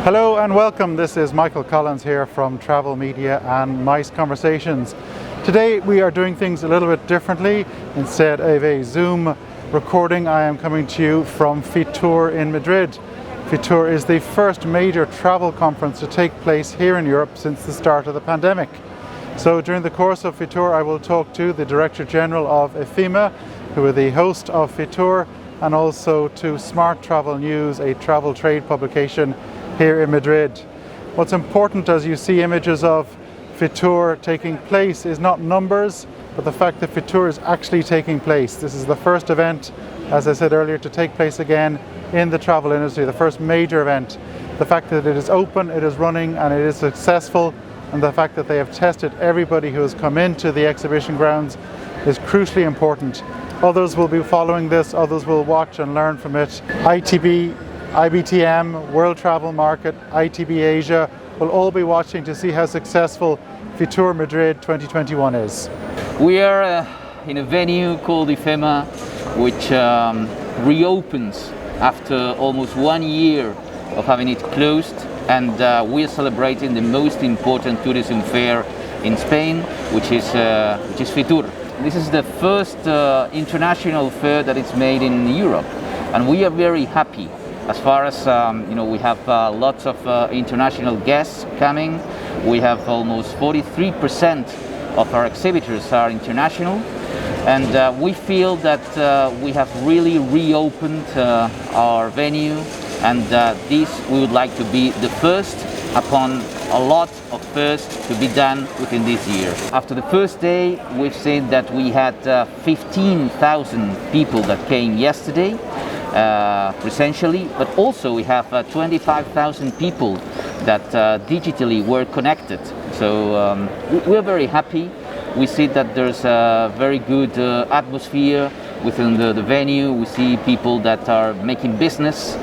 Hello and welcome. This is Michael Collins here from TravelMedia and MICE Conversations. Today we are doing things a little bit differently. Instead of a Zoom recording, I am coming to you from FITUR in Madrid. FITUR is the first major travel conference to take place here in Europe since the start of the pandemic. So during the course of FITUR I will talk to the Director General of IFEMA, who are the host of FITUR, and also to Smart Travel News, a travel trade publication here in Madrid. What's important as you see images of FITUR taking place is not numbers, but the fact that FITUR is actually taking place. This is the first event, as I said earlier, to take place again in the travel industry, the first major event. The fact that it is open, it is running, and it is successful, and the fact that they have tested everybody who has come into the exhibition grounds is crucially important. Others will be following this, others will watch and learn from it. ITB, IBTM, World Travel Market, ITB Asia will all be watching to see how successful FITUR Madrid 2021 is. We are in a venue called IFEMA, which reopens after almost 1 year of having it closed, and we are celebrating the most important tourism fair in Spain, which is FITUR. This is the first international fair that is made in Europe, and we are very happy. As far as we have lots of international guests coming. We have almost 43% of our exhibitors are international, and we feel that we have really reopened our venue, and this we would like to be the first upon a lot of firsts to be done within this year. After the first day, we've seen that we had 15,000 people that came yesterday. Presentially, but also we have 25,000 people that digitally were connected. So we're very happy. We see that there's a very good atmosphere within the venue. We see people that are making business,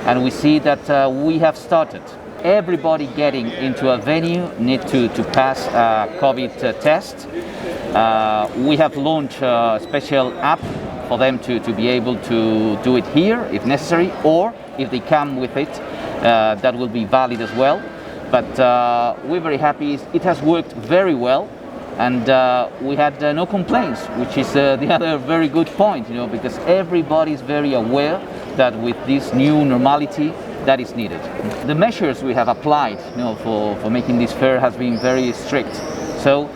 and we see that we have started. Everybody getting into a venue need to pass a COVID test. We have launched a special app for them to be able to do it here if necessary, or if they come with it, that will be valid as well. But we're very happy. It has worked very well, and we had no complaints, which is the other very good point, because everybody is very aware that with this new normality that is needed. The measures we have applied for making this fair has been very strict. So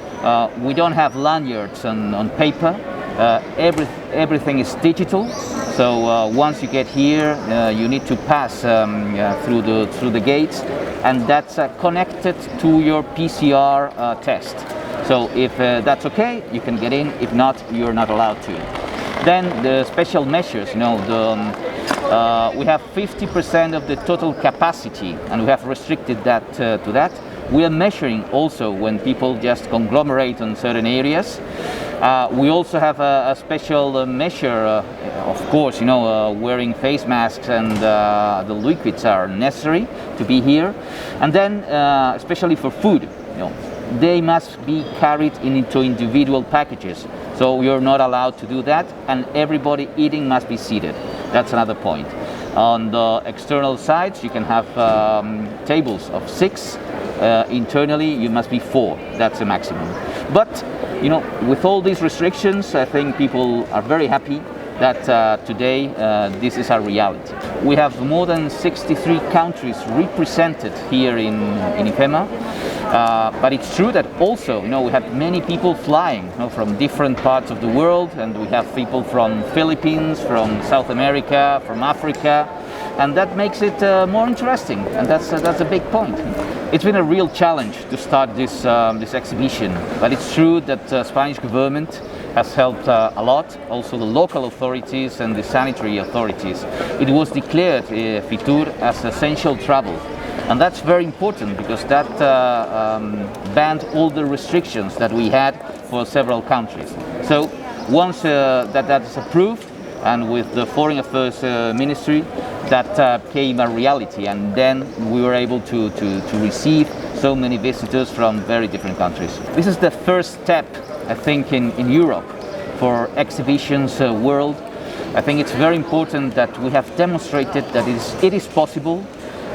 we don't have lanyards on paper. Everything is digital, so once you get here, you need to pass through the gates, and that's connected to your PCR test. So if that's okay, you can get in. If not, you're not allowed to. Then the special measures, we have 50% of the total capacity, and we have restricted that to that. We are measuring also when people just conglomerate on certain areas. We also have a special measure, of course, wearing face masks, and the liquids are necessary to be here. And then, especially for food, they must be carried into individual packages. So you're not allowed to do that, and everybody eating must be seated. That's another point. On the external sides, you can have tables of 6. Internally, you must be 4. That's the maximum. But with all these restrictions, I think people are very happy that today this is our reality. We have more than 63 countries represented here in IFEMA, but it's true that also we have many people flying from different parts of the world, and we have people from Philippines, from South America, from Africa, and that makes it more interesting, and that's a big point. It's been a real challenge to start this exhibition, but it's true that the Spanish government has helped a lot, also the local authorities and the sanitary authorities. It was declared FITUR as essential travel, and that's very important because that banned all the restrictions that we had for several countries. So once that is approved, and with the Foreign Affairs Ministry, that became a reality, and then we were able to receive so many visitors from very different countries. This is the first step, I think, in Europe for exhibitions world. I think it's very important that we have demonstrated that it is possible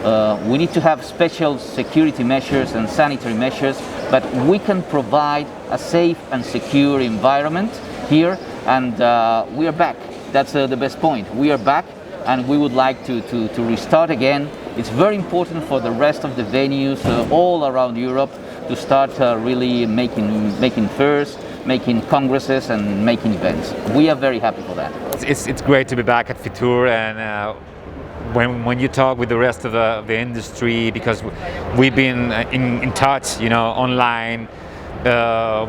We need to have special security measures and sanitary measures, but we can provide a safe and secure environment here, and we are back. That's the best point. We are back, and we would like to restart again. It's very important for the rest of the venues all around Europe to start really making fairs, making congresses, and making events. We are very happy for that. It's great to be back at FITUR, and when you talk with the rest of the industry, because we've been in touch, online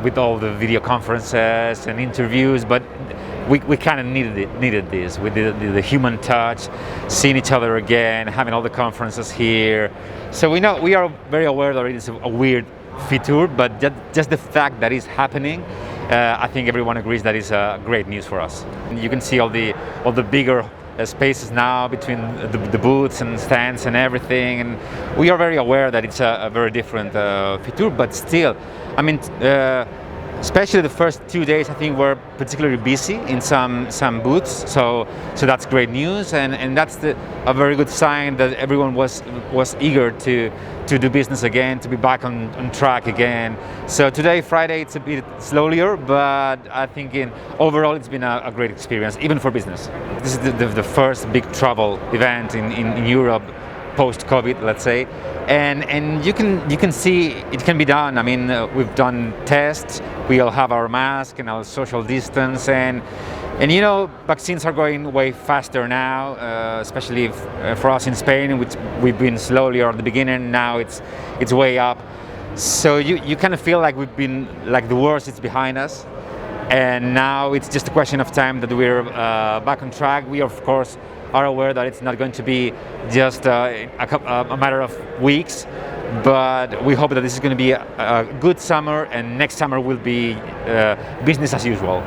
with all the video conferences and interviews, but we kind of needed this with the human touch, seeing each other again, having all the conferences here. So we are very aware that it is a weird FITUR, but just the fact that it's happening, I think everyone agrees that is great news for us. And you can see all the bigger spaces now between the booths and stands and everything, and we are very aware that it's a very different FITUR, but still, I mean, especially the first 2 days, I think we're particularly busy in some booths, so that's great news, and that's a very good sign that everyone was eager to do business again, to be back on track again. So today, Friday, it's a bit slower, but I think overall it's been a great experience, even for business. This is the first big travel event in Europe post-COVID, let's say, and you can see it can be done. I mean, we've done tests, we all have our mask and our social distance, and vaccines are going way faster now, especially for us in Spain, which we've been slowly at the beginning. Now it's way up, so you kind of feel like we've been the worst is behind us, and now it's just a question of time that we're back on track. We of course are aware that it's not going to be just a matter of weeks, but we hope that this is going to be a good summer, and next summer will be business as usual.